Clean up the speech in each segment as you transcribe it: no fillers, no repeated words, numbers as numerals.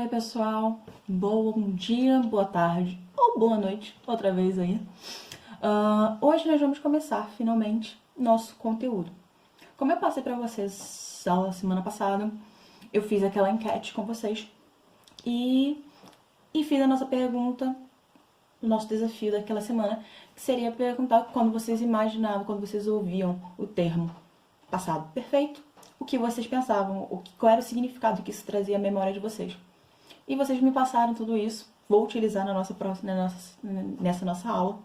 aí, pessoal, bom dia, boa tarde ou boa noite, outra vez aí. Hoje nós vamos começar, finalmente, nosso conteúdo. Como eu passei pra vocês a semana passada, eu fiz aquela enquete com vocês e fiz a nossa pergunta, o nosso desafio daquela semana, que seria perguntar quando vocês imaginavam, quando vocês ouviam o termo passado perfeito, o que vocês pensavam, qual era o significado que isso trazia à memória de vocês. E vocês me passaram tudo isso. Vou utilizar nessa nossa aula.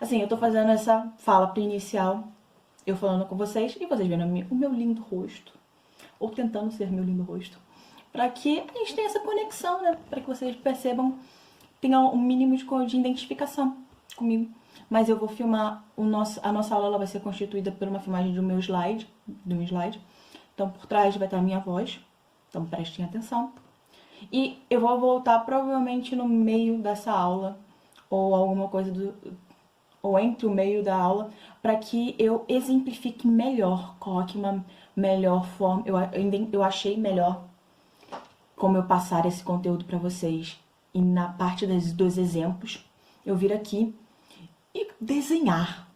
Assim, eu tô fazendo essa fala inicial, eu falando com vocês e vocês vendo o meu lindo rosto, ou tentando ser meu lindo rosto, para que a gente tenha essa conexão, né? Para que vocês percebam, tenham um mínimo de identificação comigo. Mas eu vou filmar a nossa aula, ela vai ser constituída por uma filmagem do meu slide. Então, por trás vai estar a minha voz. Então, prestem atenção. E eu vou voltar provavelmente no meio dessa aula, ou alguma coisa ou entre o meio da aula, para que eu exemplifique melhor, coloque uma melhor forma. Eu achei melhor como eu passar esse conteúdo para vocês. E na parte dos exemplos, eu vir aqui e desenhar.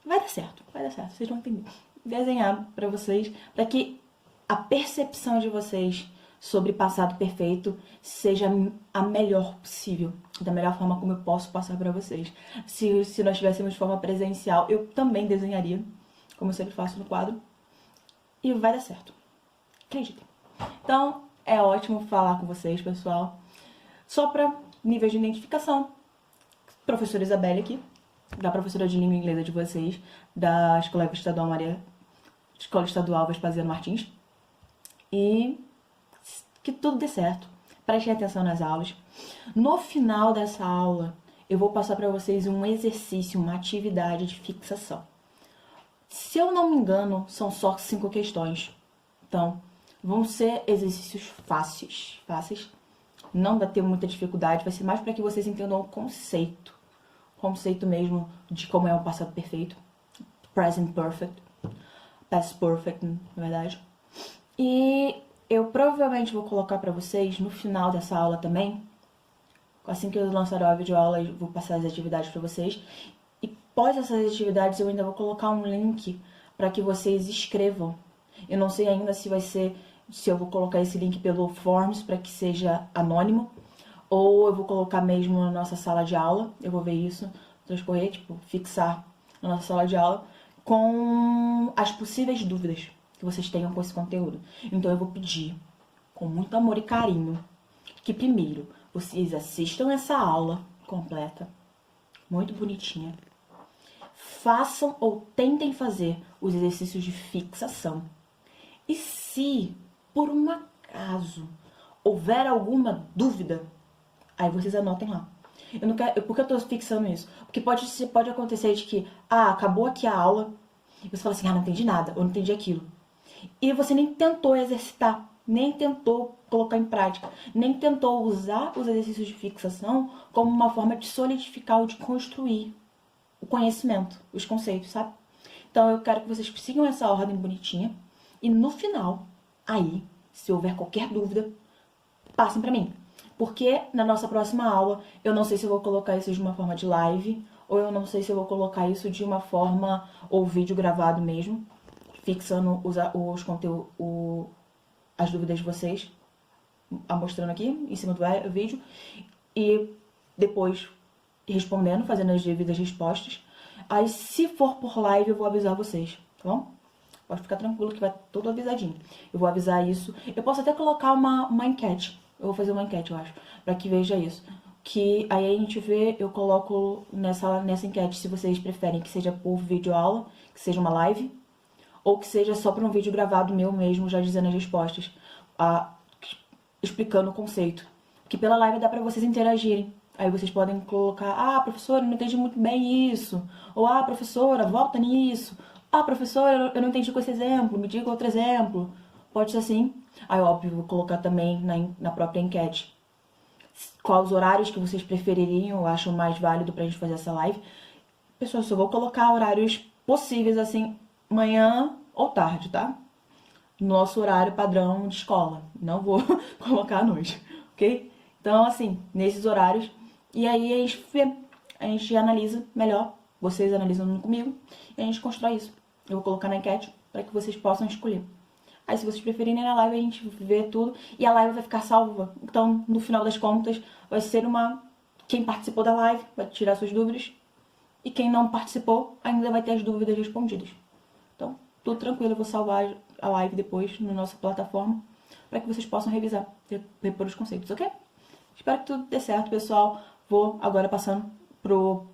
Vai dar certo, vocês vão entender. Desenhar para vocês, para que a percepção de vocês sobre passado perfeito seja a melhor possível, da melhor forma como eu posso passar para vocês. Se nós tivéssemos de forma presencial, eu também desenharia, como eu sempre faço no quadro, e vai dar certo. Acreditem. Então, é ótimo falar com vocês, pessoal. Só para nível de identificação, professora Isabelle aqui, da professora de língua inglesa de vocês, da Escola Estadual Vespasiano Martins. E que tudo dê certo. Prestem atenção nas aulas. No final dessa aula, eu vou passar para vocês um exercício, uma atividade de fixação. Se eu não me engano, são só 5 questões. Então, vão ser exercícios fáceis. Não vai ter muita dificuldade, vai ser mais para que vocês entendam o conceito. Conceito mesmo de como é o passado perfeito. Present perfect. Past perfect, na verdade. E eu provavelmente vou colocar para vocês no final dessa aula também. Assim que eu lançar a videoaula, eu vou passar as atividades para vocês. E após essas atividades, eu ainda vou colocar um link para que vocês escrevam. Eu não sei ainda se eu vou colocar esse link pelo Forms para que seja anônimo, ou eu vou colocar mesmo na nossa sala de aula. Eu vou ver isso, transcorrer, fixar na nossa sala de aula com as possíveis dúvidas que vocês tenham com esse conteúdo. Então eu vou pedir, com muito amor e carinho, que primeiro vocês assistam essa aula completa, muito bonitinha. Façam ou tentem fazer os exercícios de fixação. E se, por um acaso, houver alguma dúvida, aí vocês anotem lá. Eu não quero, por que eu tô fixando isso? Porque pode acontecer de que, acabou aqui a aula, e você fala assim, não entendi nada, ou não entendi aquilo. E você nem tentou exercitar, nem tentou colocar em prática, nem tentou usar os exercícios de fixação como uma forma de solidificar ou de construir o conhecimento, os conceitos, sabe? Então eu quero que vocês sigam essa ordem bonitinha e no final, aí, se houver qualquer dúvida, passem pra mim. Porque na nossa próxima aula, eu não sei se eu vou colocar isso de uma forma de live, ou eu não sei se eu vou colocar isso de uma forma, ou vídeo gravado mesmo, fixando os conteúdos, as dúvidas de vocês, mostrando aqui em cima do vídeo, e depois respondendo, fazendo as devidas respostas. Aí, se for por live, eu vou avisar vocês, tá bom? Pode ficar tranquilo que vai tudo avisadinho. Eu vou avisar isso. Eu posso até colocar uma enquete. Eu vou fazer uma enquete, eu acho, pra que veja isso. Que aí a gente vê, eu coloco nessa enquete se vocês preferem que seja por vídeo aula, que seja uma live, ou que seja só para um vídeo gravado meu mesmo, já dizendo as respostas, explicando o conceito. Que pela live dá pra vocês interagirem. Aí vocês podem colocar, professora, eu não entendi muito bem isso. Ou, professora, volta nisso. Professora, eu não entendi com esse exemplo, me diga outro exemplo. Pode ser assim. Aí, óbvio, vou colocar também na própria enquete quais os horários que vocês prefeririam, acham mais válido pra gente fazer essa live. Pessoal, só vou colocar horários possíveis, assim, manhã ou tarde, tá? nosso horário padrão de escola. Não vou colocar à noite, ok? Então, assim, nesses horários. E aí a gente vê, a gente analisa melhor, vocês analisam comigo, e a gente constrói isso. Eu vou colocar na enquete para que vocês possam escolher. Aí, se vocês preferirem na live, a gente vê tudo e a live vai ficar salva. Então, no final das contas, vai ser uma. Quem participou da live vai tirar suas dúvidas e quem não participou ainda vai ter as dúvidas respondidas. Então, tudo tranquilo, eu vou salvar a live depois na nossa plataforma para que vocês possam revisar, repor os conceitos, ok? Espero que tudo dê certo, pessoal. Vou agora passando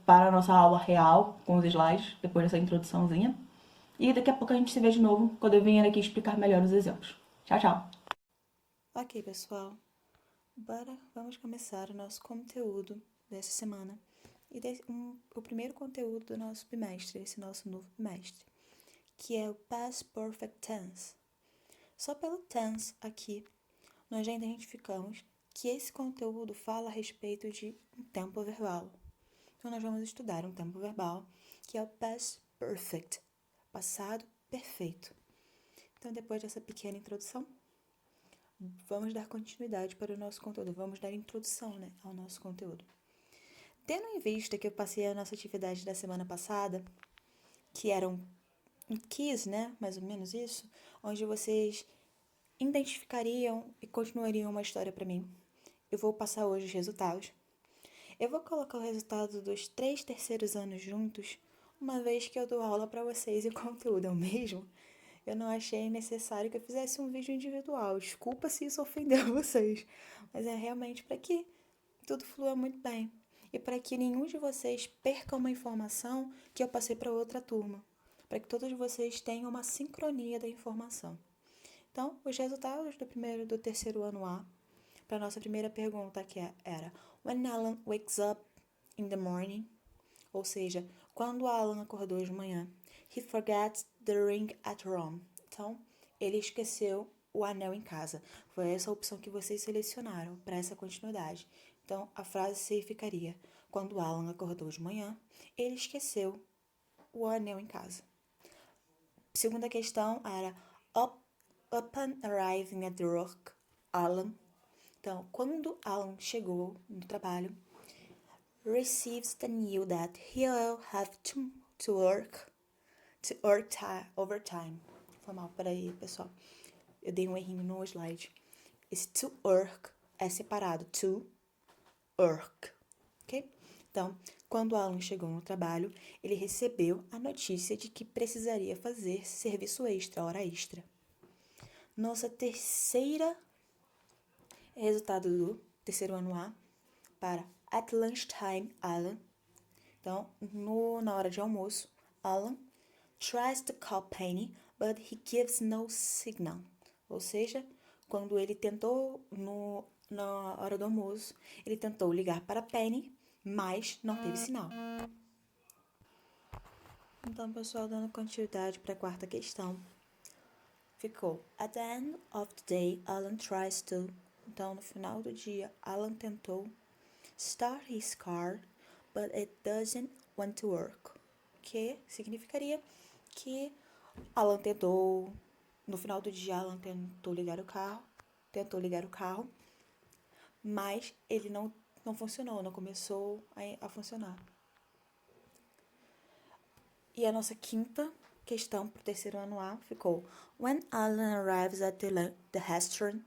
para a nossa aula real com os slides, depois dessa introduçãozinha. E daqui a pouco a gente se vê de novo quando eu vier aqui explicar melhor os exemplos. Tchau, tchau! Ok, pessoal. Vamos começar o nosso conteúdo dessa semana. E o primeiro conteúdo do nosso bimestre, esse nosso novo bimestre, que é o Past Perfect Tense. Só pelo tense aqui, nós já identificamos que esse conteúdo fala a respeito de um tempo verbal. Então, nós vamos estudar um tempo verbal, que é o Past Perfect, passado perfeito. Então, depois dessa pequena introdução, vamos dar continuidade para o nosso conteúdo, vamos dar introdução, ao nosso conteúdo. Tendo em vista que eu passei a nossa atividade da semana passada, que eram um quiz, mais ou menos isso, onde vocês identificariam e continuariam uma história para mim. Eu vou passar hoje os resultados. Eu vou colocar o resultado dos 3 terceiros anos juntos, uma vez que eu dou aula para vocês e o conteúdo é o mesmo. Eu não achei necessário que eu fizesse um vídeo individual. Desculpa se isso ofendeu vocês, mas é realmente para que tudo flua muito bem e para que nenhum de vocês perca uma informação que eu passei para outra turma, para que todos vocês tenham uma sincronia da informação. Então, os resultados do terceiro ano A, para a nossa primeira pergunta, que era When Alan wakes up in the morning, ou seja, quando Alan acordou de manhã, he forgets the ring at home. Então, ele esqueceu o anel em casa. Foi essa a opção que vocês selecionaram para essa continuidade. Então, a frase ficaria: quando Alan acordou de manhã, ele esqueceu o anel em casa. Segunda questão era upon arriving at work, Alan. Então, quando Alan chegou no trabalho, receives the news that he'll have to work overtime. Foi mal, peraí, pessoal. Eu dei um errinho no slide. Esse to work é separado. To work. Ok? Então, quando Alan chegou no trabalho, ele recebeu a notícia de que precisaria fazer serviço extra, hora extra. Nossa terceira resultado do terceiro ano A para at lunchtime, Alan. Então, na hora de almoço, Alan tries to call Penny, but he gives no signal. Ou seja, quando ele tentou, na hora do almoço, ele tentou ligar para Penny, mas não teve sinal. Então, pessoal, dando continuidade para a quarta questão, ficou at the end of the day, Alan tries to. Então, no final do dia, Alan tentou start his car, but it doesn't want to work. Que significaria que Alan tentou, no final do dia, Alan tentou ligar o carro, mas ele não funcionou, não começou a funcionar. E a nossa quinta questão para o terceiro ano A ficou: When Alan arrives at the restaurant,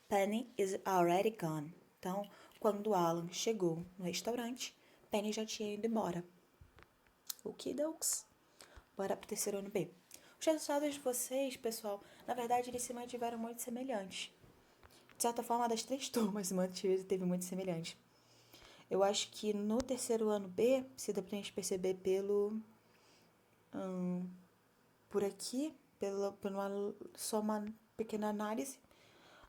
Penny is already gone. Então, quando Alan chegou no restaurante, Penny já tinha ido embora. Okidokes. Bora para o terceiro ano B. Os resultados de vocês, pessoal, na verdade, eles se mantiveram muito semelhantes. De certa forma, das 3 turmas se teve muito semelhante. Eu acho que no terceiro ano B, se dá pra gente perceber por aqui, só uma pequena análise,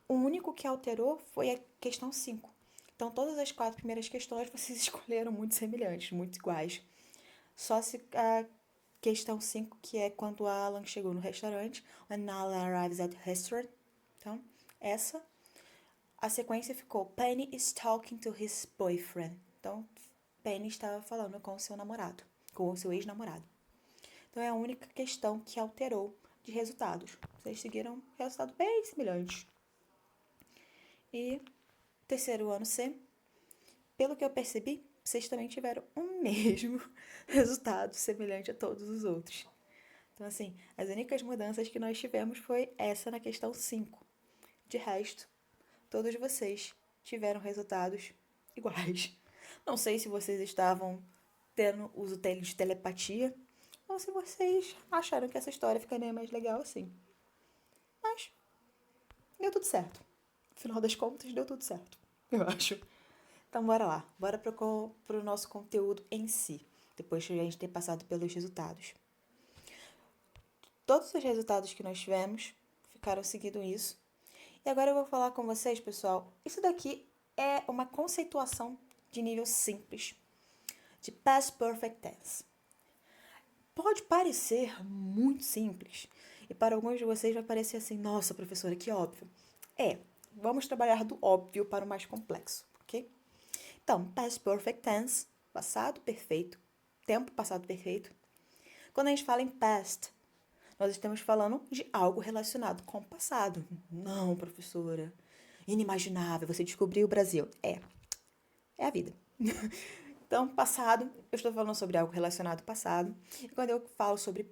o único que alterou foi a questão 5. Então, todas as 4 primeiras questões vocês escolheram muito semelhantes, muito iguais. Só se a questão 5, que é quando Alan chegou no restaurante, when Alan arrives at the restaurant. Então, a sequência ficou Penny is talking to his boyfriend. Então, Penny estava falando com o seu namorado, com o seu ex-namorado. Então, é a única questão que alterou de resultados, Vocês seguiram um resultado bem semelhante. E terceiro ano C, pelo que eu percebi, vocês também tiveram o mesmo resultado semelhante a todos os outros. Então, assim, as únicas mudanças que nós tivemos foi essa na questão 5. De resto, todos vocês tiveram resultados iguais. Não sei se vocês estavam tendo uso de telepatia ou se vocês acharam que essa história ficaria mais legal assim. Mas deu tudo certo. No final das contas, deu tudo certo, eu acho. Então, bora lá. Bora pro nosso conteúdo em si, depois de a gente ter passado pelos resultados. Todos os resultados que nós tivemos ficaram seguindo isso. E agora eu vou falar com vocês, pessoal. Isso daqui é uma conceituação de nível simples de Past Perfect Tense. Pode parecer muito simples. E para alguns de vocês vai parecer assim, nossa, professora, que óbvio. Vamos trabalhar do óbvio para o mais complexo, ok? Então, Past Perfect Tense, passado perfeito, tempo passado perfeito. Quando a gente fala em past, nós estamos falando de algo relacionado com o passado. Não, professora, inimaginável, você descobriu o Brasil. É a vida. Então, passado, eu estou falando sobre algo relacionado ao passado. E quando eu falo sobre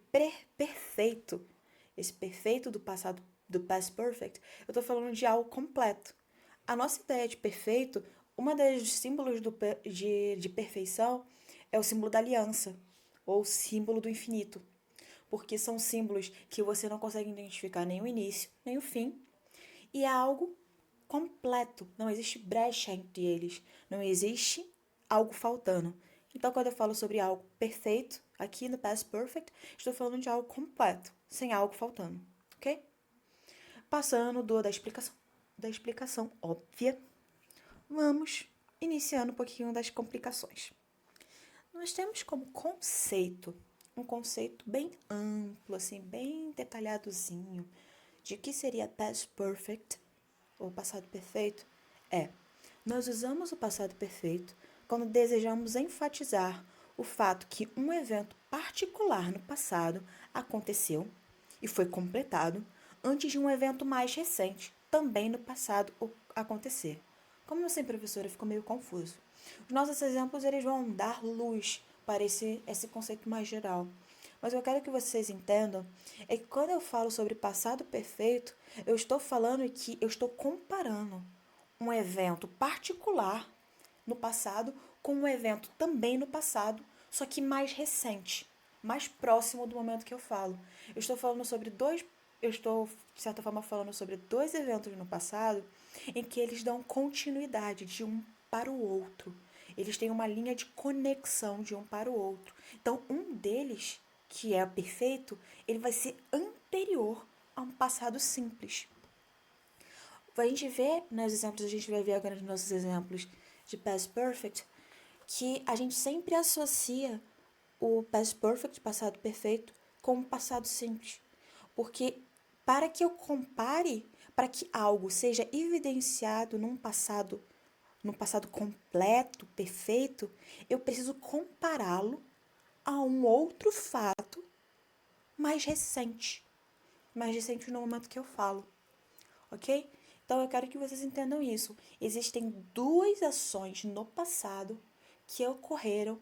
perfeito, esse perfeito do passado, do past perfect, eu estou falando de algo completo. A nossa ideia de perfeito, uma das símbolos de perfeição é o símbolo da aliança, ou símbolo do infinito. Porque são símbolos que você não consegue identificar nem o início, nem o fim. E é algo completo, não existe brecha entre eles, não existe algo faltando. Então, quando eu falo sobre algo perfeito, aqui no Past Perfect, estou falando de algo completo, sem algo faltando, ok? Passando da explicação óbvia, vamos iniciando um pouquinho das complicações. Nós temos como conceito, um conceito bem amplo, assim, bem detalhadozinho, de que seria Past Perfect, ou passado perfeito, nós usamos o passado perfeito quando desejamos enfatizar o fato que um evento particular no passado aconteceu e foi completado antes de um evento mais recente, também no passado, acontecer. Como assim, professora, ficou meio confuso. Os nossos exemplos eles vão dar luz para esse conceito mais geral. Mas eu quero que vocês entendam é que quando eu falo sobre passado perfeito, eu estou falando que eu estou comparando um evento particular no passado com um evento também no passado, só que mais recente, mais próximo do momento que eu falo. Eu estou, de certa forma, falando sobre dois eventos no passado em que eles dão continuidade de um para o outro. Eles têm uma linha de conexão de um para o outro. Então, um deles, que é perfeito, ele vai ser anterior a um passado simples. A gente vê nos exemplos, a gente vai ver agora nos nossos exemplos de Past Perfect, que a gente sempre associa o Past Perfect, passado perfeito, com o passado simples. Porque para que eu compare, para que algo seja evidenciado num passado completo, perfeito, eu preciso compará-lo a um outro fato mais recente no momento que eu falo, ok? Então eu quero que vocês entendam isso. Existem duas ações no passado que ocorreram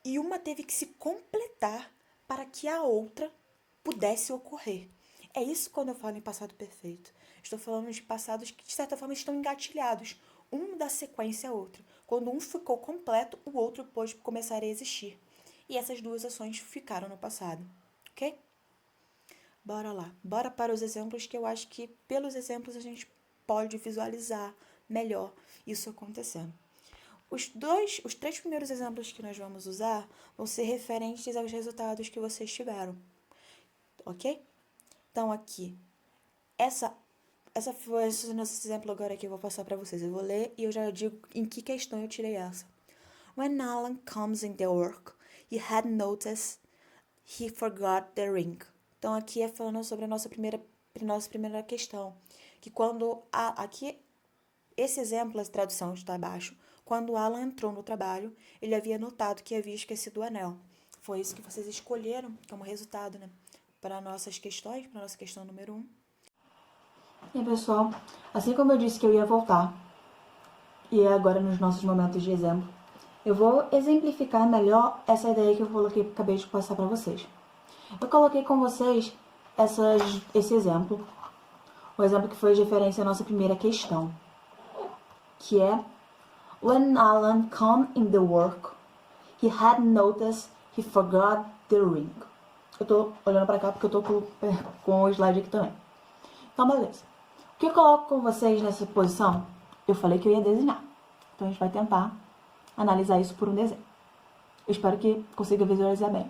e uma teve que se completar para que a outra pudesse ocorrer. É isso quando eu falo em passado perfeito. Estou falando de passados que, de certa forma, estão engatilhados. Um dá sequência ao outro. Quando um ficou completo, o outro pôde começar a existir. E essas duas ações ficaram no passado. Ok? Bora lá. Bora para os exemplos que eu acho que, pelos exemplos, a gente pode visualizar melhor isso acontecendo. Os três primeiros exemplos que nós vamos usar vão ser referentes aos resultados que vocês tiveram. Ok? Então, aqui, esse foi o nosso exemplo agora que eu vou passar para vocês. Eu vou ler e eu já digo em que questão eu tirei essa. When Alan comes in the work, he had noticed he forgot the ring. Então, aqui é falando sobre a nossa primeira questão. Que quando... aqui, esse exemplo, a tradução está abaixo. Quando Alan entrou no trabalho, ele havia notado que havia esquecido o anel. Foi isso que vocês escolheram como resultado, né? para nossas questões, para nossa questão número 1. E aí, pessoal, assim como eu disse que eu ia voltar, e agora nos nossos momentos de exemplo, eu vou exemplificar melhor essa ideia que eu acabei de passar para vocês. Eu coloquei com vocês esse exemplo, o exemplo que foi de referência à nossa primeira questão, que é When Alan came in the work, he had noticed he forgot the ring. Eu tô olhando pra cá porque eu tô com o slide aqui também. Então, beleza. O que eu coloco com vocês nessa posição? Eu falei que eu ia desenhar. Então, a gente vai tentar analisar isso por um desenho. Eu espero que consiga visualizar bem.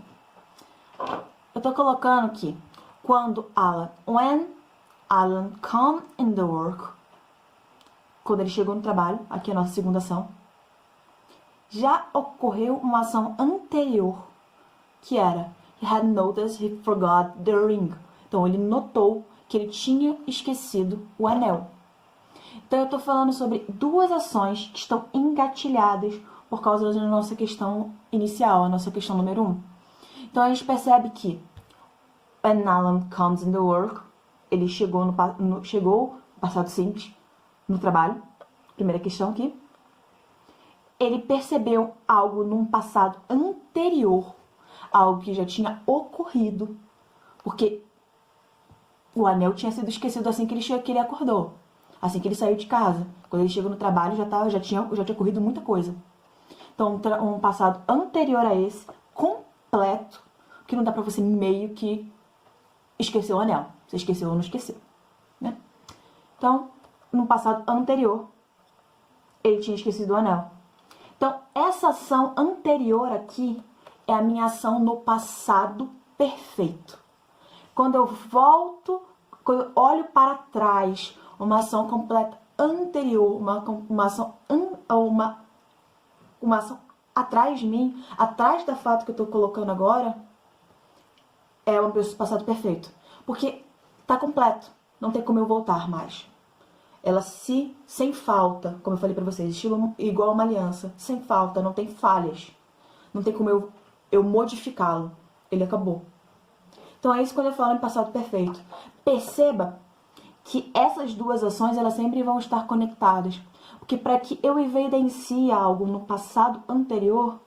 Eu tô colocando aqui, when Alan came in the work, quando ele chegou no trabalho, aqui é a nossa segunda ação, já ocorreu uma ação anterior, que era he had noticed he forgot the ring. Então, ele notou que ele tinha esquecido o anel. Então, eu estou falando sobre duas ações que estão engatilhadas por causa da nossa questão inicial, a nossa questão número 1. Então, a gente percebe que when Alan comes in the work, ele chegou no passado simples, no trabalho. Primeira questão aqui. Ele percebeu algo num passado anterior, algo que já tinha ocorrido, porque o anel tinha sido esquecido assim que ele acordou, assim que ele saiu de casa. Quando ele chegou no trabalho já tinha ocorrido muita coisa. Então, um passado anterior a esse, completo, que não dá pra você meio que esquecer o anel. Você esqueceu ou não esqueceu, né? Então, no passado anterior, ele tinha esquecido o anel. Então, essa ação anterior aqui é a minha ação no passado perfeito. Quando eu olho para trás, uma ação completa anterior, uma ação atrás de mim, atrás da fato que eu estou colocando agora, é o meu passado perfeito. Porque está completo, não tem como eu voltar mais. Ela sem falta, como eu falei pra vocês, estilo igual uma aliança, sem falta, não tem falhas. Não tem como eu modificá-lo. Ele acabou. Então é isso quando eu falo em passado perfeito. Perceba que essas duas ações, elas sempre vão estar conectadas. Porque para que eu evidencie algo no passado anterior,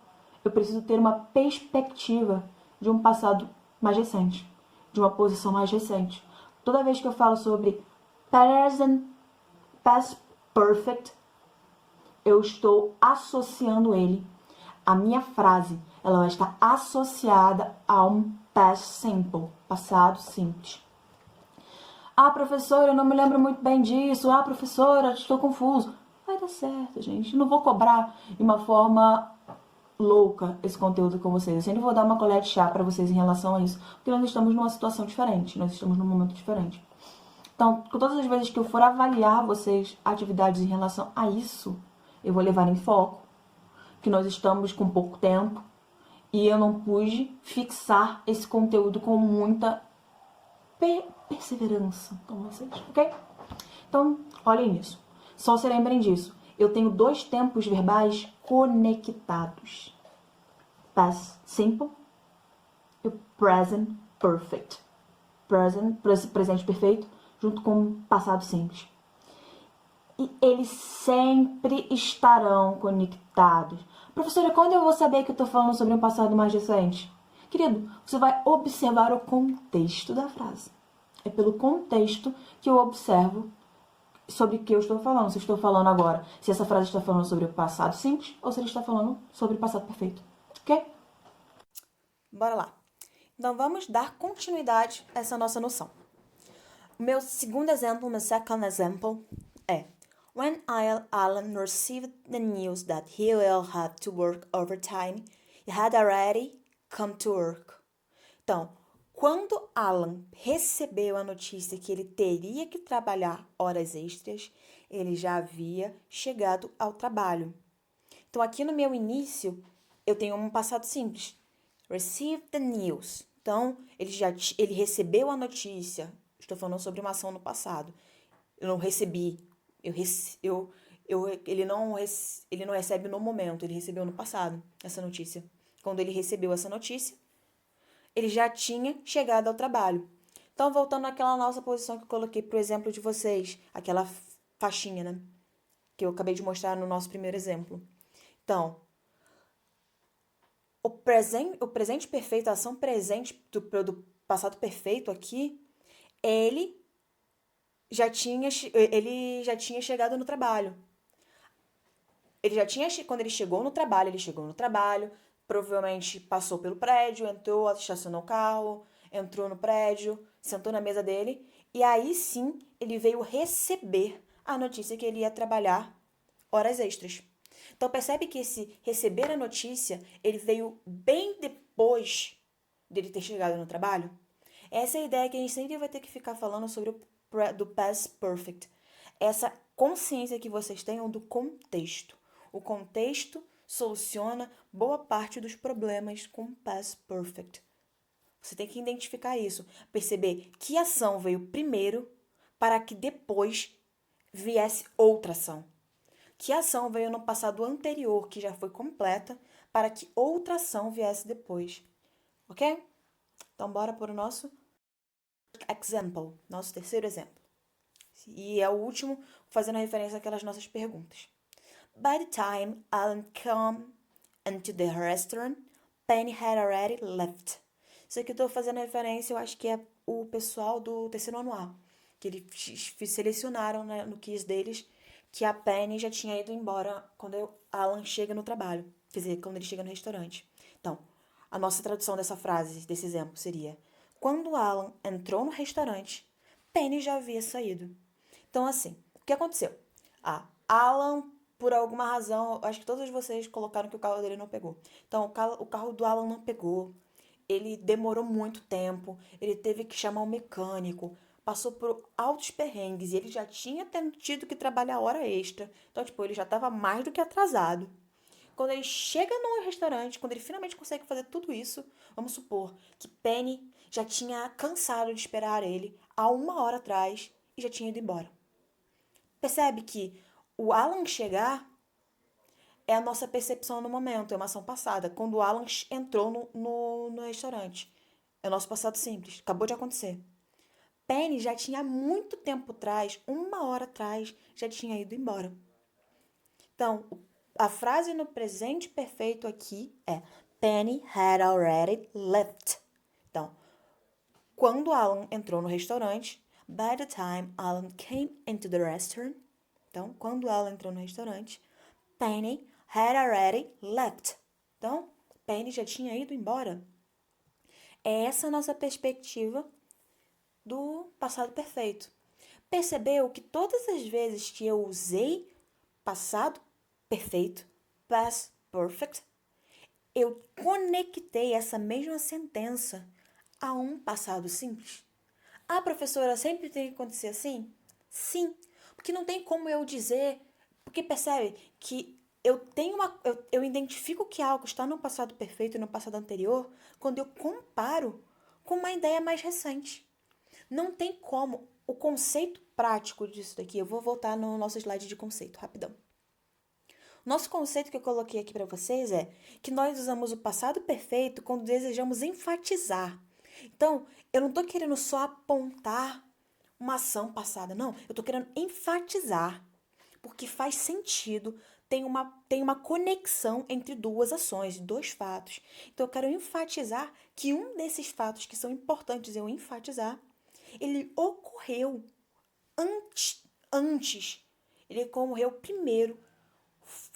eu preciso ter uma perspectiva de um passado mais recente, de uma posição mais recente. Toda vez que eu falo sobre past perfect, eu estou associando ele. A minha frase, ela vai estar associada a um past simple, passado simples. Ah, professora, eu não me lembro muito bem disso. Ah, professora, estou confuso. Vai dar certo, gente. Eu não vou cobrar de uma forma louca esse conteúdo com vocês. Eu sempre vou dar uma colher de chá para vocês em relação a isso, porque nós estamos numa situação diferente, nós estamos num momento diferente. Então, todas as vezes que eu for avaliar vocês atividades em relação a isso, eu vou levar em foco que nós estamos com pouco tempo e eu não pude fixar esse conteúdo com muita perseverança com vocês, ok? Então, olhem nisso. Só se lembrem disso. Eu tenho dois tempos verbais conectados. Past simple e present perfect. Presente perfeito, junto com passado simples. E eles sempre estarão conectados. Professora, quando eu vou saber que eu estou falando sobre um passado mais recente? Querido, você vai observar o contexto da frase. É pelo contexto que eu observo sobre o que eu estou falando. Se eu estou falando agora, se essa frase está falando sobre o passado simples ou se ele está falando sobre o passado perfeito. Ok? Bora lá. Então, vamos dar continuidade a essa nossa noção. O meu segundo exemplo, meu second example, é When Alan received the news that he will have to work overtime, he had already come to work. Então, quando Alan recebeu a notícia que ele teria que trabalhar horas extras, ele já havia chegado ao trabalho. Então, aqui no meu início, eu tenho um passado simples. Receive the news. Então, ele recebeu a notícia. Estou falando sobre uma ação no passado. Eu não recebi. Ele não recebe no momento. Ele recebeu no passado essa notícia. Quando ele recebeu essa notícia, ele já tinha chegado ao trabalho. Então, voltando àquela nossa posição que eu coloquei pro exemplo de vocês, aquela faixinha, né? Que eu acabei de mostrar no nosso primeiro exemplo. Então, o presente perfeito, a ação presente do passado perfeito aqui, ele ele já tinha chegado no trabalho. Quando ele chegou no trabalho, provavelmente passou pelo prédio, entrou, estacionou o carro, entrou no prédio, sentou na mesa dele, e aí sim ele veio receber a notícia que ele ia trabalhar horas extras. Então percebe que esse receber a notícia, ele veio bem depois dele ter chegado no trabalho? Essa é a ideia que a gente sempre vai ter que ficar falando sobre do past perfect. Essa consciência que vocês tenham do contexto. O contexto soluciona boa parte dos problemas com past perfect. Você tem que identificar isso, perceber que ação veio primeiro para que depois viesse outra ação. Que ação veio no passado anterior, que já foi completa, para que outra ação viesse depois. Ok? Então, bora para o nosso example, nosso terceiro exemplo. E é o último, fazendo referência àquelas nossas perguntas. By the time Alan came into the restaurant, Penny had already left. Isso aqui eu estou fazendo referência, eu acho que é o pessoal do terceiro ano A, que eles selecionaram, né, no quiz deles que a Penny já tinha ido embora quando Alan chega no trabalho, quer dizer, quando ele chega no restaurante. Então, a nossa tradução dessa frase, desse exemplo, seria: quando Alan entrou no restaurante, Penny já havia saído. Então, assim, o que aconteceu? Alan, por alguma razão, acho que todos vocês colocaram que o carro dele não pegou. Então, o carro do Alan não pegou. Ele demorou muito tempo, ele teve que chamar um mecânico, passou por altos perrengues e ele já tinha tido que trabalhar hora extra. Então, tipo, ele já estava mais do que atrasado. Quando ele chega no restaurante, quando ele finalmente consegue fazer tudo isso, vamos supor que Penny já tinha cansado de esperar ele há 1 hora atrás e já tinha ido embora. Percebe que o Alan chegar é a nossa percepção no momento, é uma ação passada. Quando o Alan entrou no restaurante. É o nosso passado simples, acabou de acontecer. Penny já tinha muito tempo atrás, 1 hora atrás, já tinha ido embora. Então, a frase no presente perfeito aqui é Penny had already left. Então, quando Alan entrou no restaurante, by the time Alan came into the restaurant, então, quando Alan entrou no restaurante, Penny had already left. Então, Penny já tinha ido embora. É essa a nossa perspectiva do passado perfeito. Percebeu que todas as vezes que eu usei passado perfeito, past perfect, eu conectei essa mesma sentença a um passado simples? Ah, professora, sempre tem que acontecer assim? Sim, porque não tem como eu dizer, porque percebe que eu identifico que algo está no passado perfeito e no passado anterior quando eu comparo com uma ideia mais recente. Não tem como. O conceito prático disso daqui, eu vou voltar no nosso slide de conceito, rapidão. Nosso conceito que eu coloquei aqui para vocês é que nós usamos o passado perfeito quando desejamos enfatizar. Então, eu não estou querendo só apontar uma ação passada, não. Eu estou querendo enfatizar, porque faz sentido, tem uma conexão entre duas ações, dois fatos. Então, eu quero enfatizar que um desses fatos que são importantes eu enfatizar, ele ocorreu antes. Ele ocorreu primeiro,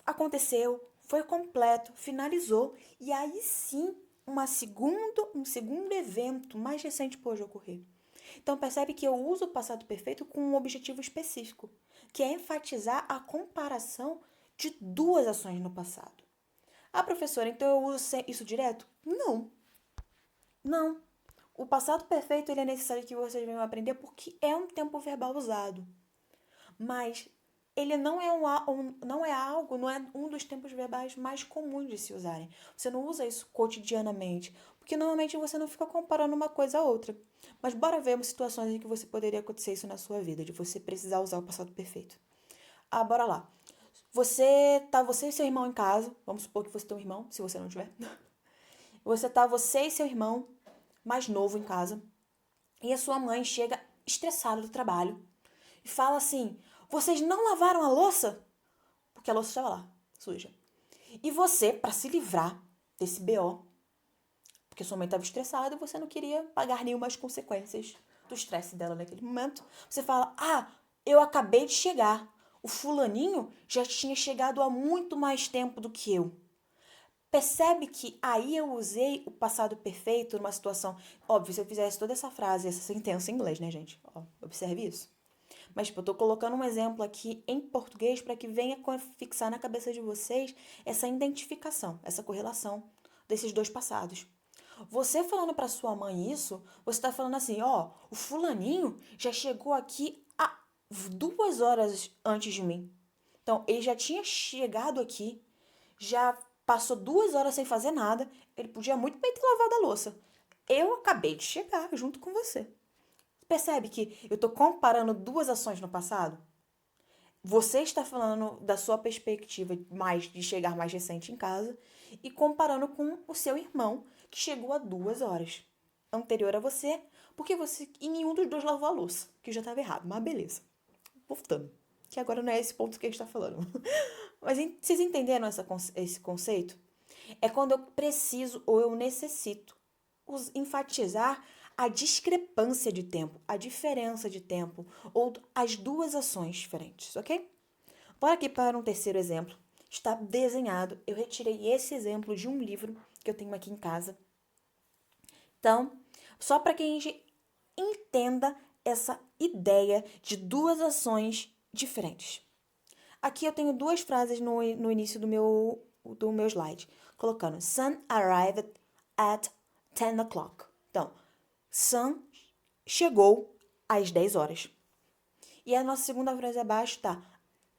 aconteceu, foi completo, finalizou, e aí sim um segundo evento mais recente pode ocorrer. Então percebe que eu uso o passado perfeito com um objetivo específico, que é enfatizar a comparação de duas ações no passado. Ah, professora, então eu uso isso direto? Não. Não. O passado perfeito ele é necessário que vocês venham aprender porque é um tempo verbal usado. Mas ele não é não é um dos tempos verbais mais comuns de se usarem. Você não usa isso cotidianamente, porque normalmente você não fica comparando uma coisa a outra. Mas bora ver situações em que você poderia acontecer isso na sua vida, de você precisar usar o passado perfeito. Ah, bora lá. Você e seu irmão em casa, vamos supor que você tem um irmão, se você não tiver. Você e seu irmão mais novo em casa e a sua mãe chega estressada do trabalho e fala assim: vocês não lavaram a louça? Porque a louça estava lá, suja. E você, para se livrar desse BO, porque sua mãe estava estressada e você não queria pagar nenhumas consequências do estresse dela naquele momento, você fala: ah, eu acabei de chegar. O fulaninho já tinha chegado há muito mais tempo do que eu. Percebe que aí eu usei o passado perfeito numa situação. Óbvio, se eu fizesse toda essa frase, essa sentença em inglês, né, gente? Ó, observe isso. Mas, tipo, eu tô colocando um exemplo aqui em português para que venha fixar na cabeça de vocês essa identificação, essa correlação desses dois passados. Você falando para sua mãe isso, você tá falando assim, ó, o fulaninho já chegou aqui há 2 horas antes de mim. Então, ele já tinha chegado aqui, já passou 2 horas sem fazer nada, ele podia muito bem ter lavado a louça. Eu acabei de chegar junto com você. Percebe que eu estou comparando duas ações no passado? Você está falando da sua perspectiva mais de chegar mais recente em casa e comparando com o seu irmão, que chegou há 2 horas anterior a você, porque você e nenhum dos dois lavou a louça, que já estava errado, mas beleza. Voltando, que agora não é esse ponto que a gente está falando. Mas vocês entenderam esse conceito? É quando eu preciso ou eu necessito enfatizar a discrepância de tempo, a diferença de tempo, ou as duas ações diferentes, ok? Bora aqui para um terceiro exemplo. Está desenhado. Eu retirei esse exemplo de um livro que eu tenho aqui em casa. Então, só para que a gente entenda essa ideia de duas ações diferentes. Aqui eu tenho duas frases no início do meu slide, colocando Sun arrived at 10 o'clock. Então, Sun chegou às 10 horas. E a nossa segunda frase abaixo está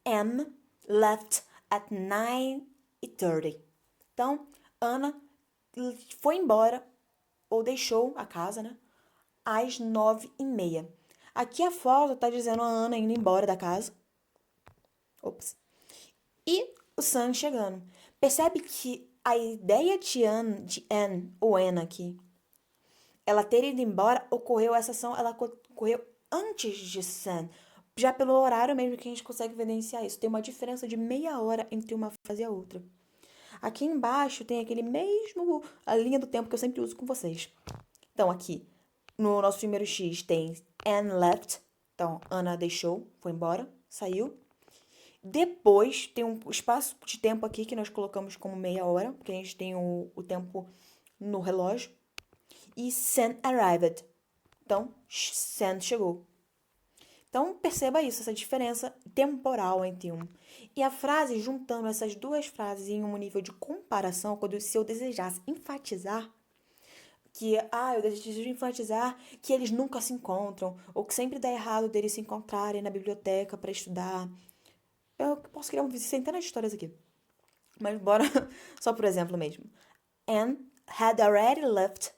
Anne left at 9:30. Então, Ana foi embora, ou deixou a casa, né? Às 9:30. Aqui a foto está dizendo a Ana indo embora da casa. Ops. E o Sun chegando. Percebe que a ideia de Anne ou Anna aqui, ela ter ido embora, essa ação, ela ocorreu antes de Sun. Já pelo horário mesmo que a gente consegue evidenciar isso. Tem uma diferença de meia hora entre uma frase e a outra. Aqui embaixo tem aquele mesmo, a linha do tempo que eu sempre uso com vocês. Então, aqui, no nosso primeiro X tem Anne left. Então, Ana deixou, foi embora, saiu. Depois, tem um espaço de tempo aqui que nós colocamos como meia hora, porque a gente tem o tempo no relógio. E Sam arrived. Então, Sam chegou. Então, perceba isso, essa diferença temporal entre um. E a frase, juntando essas duas frases em um nível de comparação, se eu desejasse enfatizar eu desejo enfatizar que eles nunca se encontram, ou que sempre dá errado deles se encontrarem na biblioteca para estudar. Eu posso criar centenas de histórias aqui. Mas bora só por exemplo mesmo. Anne had already left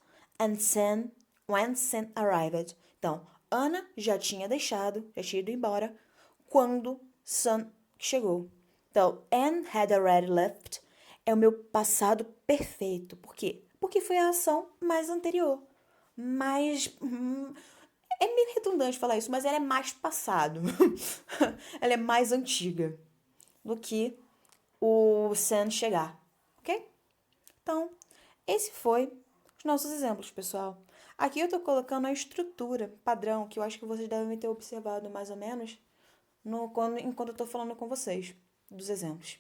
when Sam arrived. Então, Ana já tinha ido embora quando Sam chegou. Então, Anne had already left é o meu passado perfeito. Por quê? Porque foi a ação mais anterior. Mais... é meio redundante falar isso, mas ela é mais passado. Ela é mais antiga do que o Sam chegar, ok? Então, esse foi os nossos exemplos, pessoal. Aqui eu tô colocando a estrutura padrão, que eu acho que vocês devem ter observado mais ou menos enquanto eu tô falando com vocês, dos exemplos.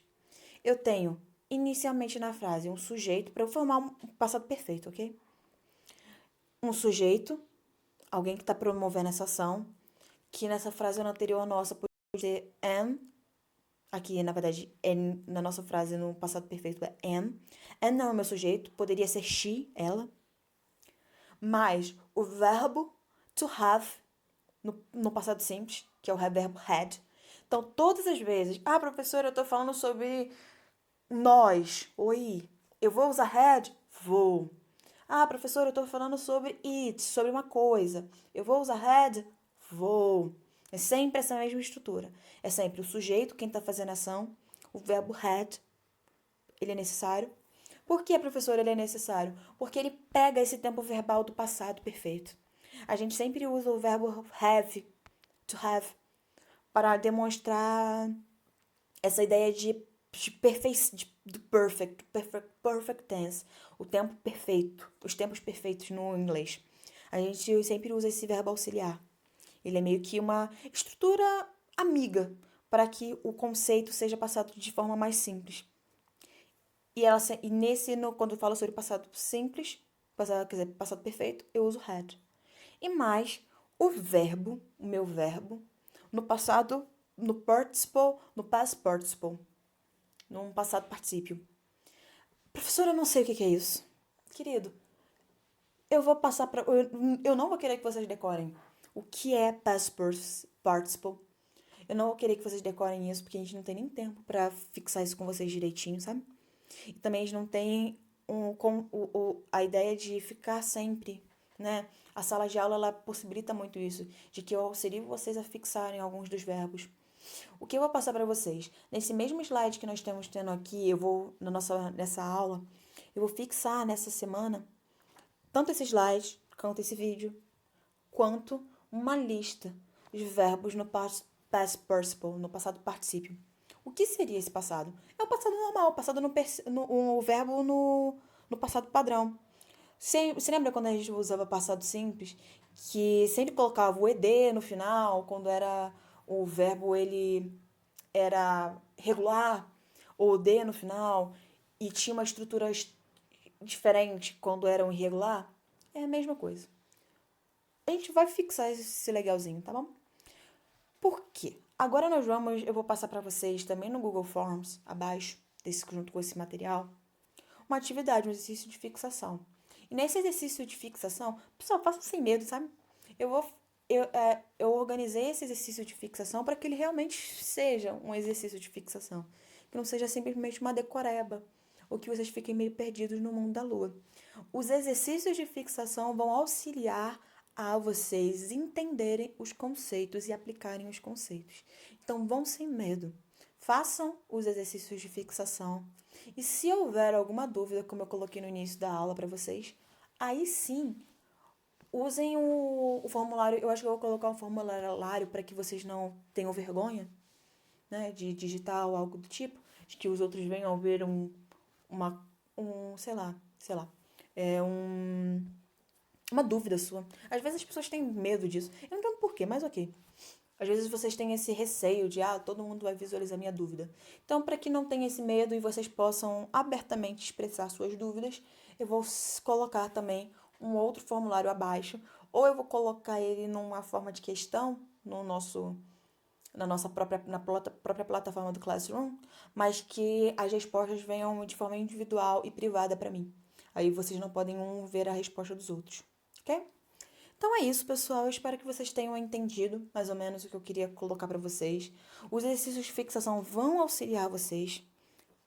Eu tenho, inicialmente na frase, um sujeito, para eu formar um passado perfeito, ok? Um sujeito, alguém que está promovendo essa ação, que nessa frase anterior nossa pode ser am. Aqui, na verdade, na nossa frase no passado perfeito é am. Am não é o meu sujeito, poderia ser she, ela. Mas o verbo to have, no passado simples, que é o verbo had. Então, todas as vezes, professora, eu tô falando sobre nós, oi, eu vou usar had? Vou. Professora, eu tô falando sobre it, sobre uma coisa. Eu vou usar had? Vou. É sempre essa mesma estrutura. É sempre o sujeito, quem está fazendo a ação, o verbo had, ele é necessário, Por que, professor, ele é necessário? Porque ele pega esse tempo verbal do passado perfeito. A gente sempre usa o verbo have, to have, para demonstrar essa ideia do perfect tense, o tempo perfeito, os tempos perfeitos no inglês. A gente sempre usa esse verbo auxiliar. Ele é meio que uma estrutura amiga para que o conceito seja passado de forma mais simples. Quando eu falo sobre passado simples, passado perfeito, eu uso had. E mais, o meu verbo, no passado, no participle, no past participle, num passado particípio. Professora, eu não sei o que é isso. Querido, eu vou passar para. Eu não vou querer que vocês decorem o que é past participle. Eu não vou querer que vocês decorem isso, porque a gente não tem nem tempo para fixar isso com vocês direitinho, sabe? E também eles não têm a ideia de ficar sempre, né? A sala de aula, ela possibilita muito isso, de que eu auxilio vocês a fixarem alguns dos verbos. O que eu vou passar para vocês? Nesse mesmo slide que nós estamos tendo aqui, eu vou, nessa aula, eu vou fixar nessa semana, tanto esse slide, quanto esse vídeo, quanto uma lista de verbos no past participle, no passado particípio. O que seria esse passado? É o passado normal, o passado o verbo no passado padrão. Você lembra quando a gente usava passado simples, que sempre colocava o ed no final, quando era o verbo ele era regular, ou o d no final, e tinha uma estrutura diferente quando era um irregular? É a mesma coisa. A gente vai fixar esse legalzinho, tá bom? Por quê? Agora eu vou passar para vocês também no Google Forms, abaixo, junto com esse material, uma atividade, um exercício de fixação. E nesse exercício de fixação, pessoal, faça sem medo, sabe? Eu organizei esse exercício de fixação para que ele realmente seja um exercício de fixação. Que não seja simplesmente uma decoreba, ou que vocês fiquem meio perdidos no mundo da lua. Os exercícios de fixação vão auxiliar a vocês entenderem os conceitos e aplicarem os conceitos. Então, vão sem medo. Façam os exercícios de fixação. E se houver alguma dúvida, como eu coloquei no início da aula para vocês, aí sim, usem o formulário. Eu acho que eu vou colocar um formulário para que vocês não tenham vergonha, né, de digitar ou algo do tipo, de que os outros venham ver sei lá, uma dúvida sua. Às vezes as pessoas têm medo disso. Eu não entendo porquê, mas ok. Às vezes vocês têm esse receio de, todo mundo vai visualizar minha dúvida. Então, para que não tenha esse medo e vocês possam abertamente expressar suas dúvidas, eu vou colocar também um outro formulário abaixo, ou eu vou colocar ele numa forma de questão na própria plataforma do Classroom, mas que as respostas venham de forma individual e privada para mim. Aí vocês não podem ver a resposta dos outros, ok? Então é isso, pessoal. Eu espero que vocês tenham entendido mais ou menos o que eu queria colocar para vocês. Os exercícios de fixação vão auxiliar vocês.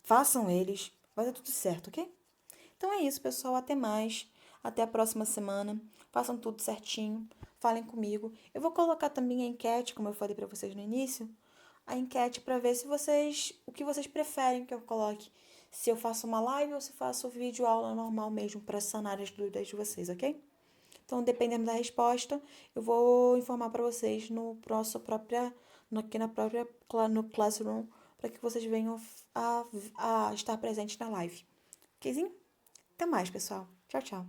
Façam eles. Vai dar tudo certo, ok? Então é isso, pessoal. Até mais. Até a próxima semana. Façam tudo certinho. Falem comigo. Eu vou colocar também a enquete, como eu falei para vocês no início. A enquete para ver o que vocês preferem que eu coloque. Se eu faço uma live ou se faço vídeo aula normal mesmo para sanar as dúvidas de vocês, ok? Então, dependendo da resposta, eu vou informar para vocês no Classroom, para que vocês venham a estar presentes na live. Okzinho? Até mais, pessoal. Tchau, tchau.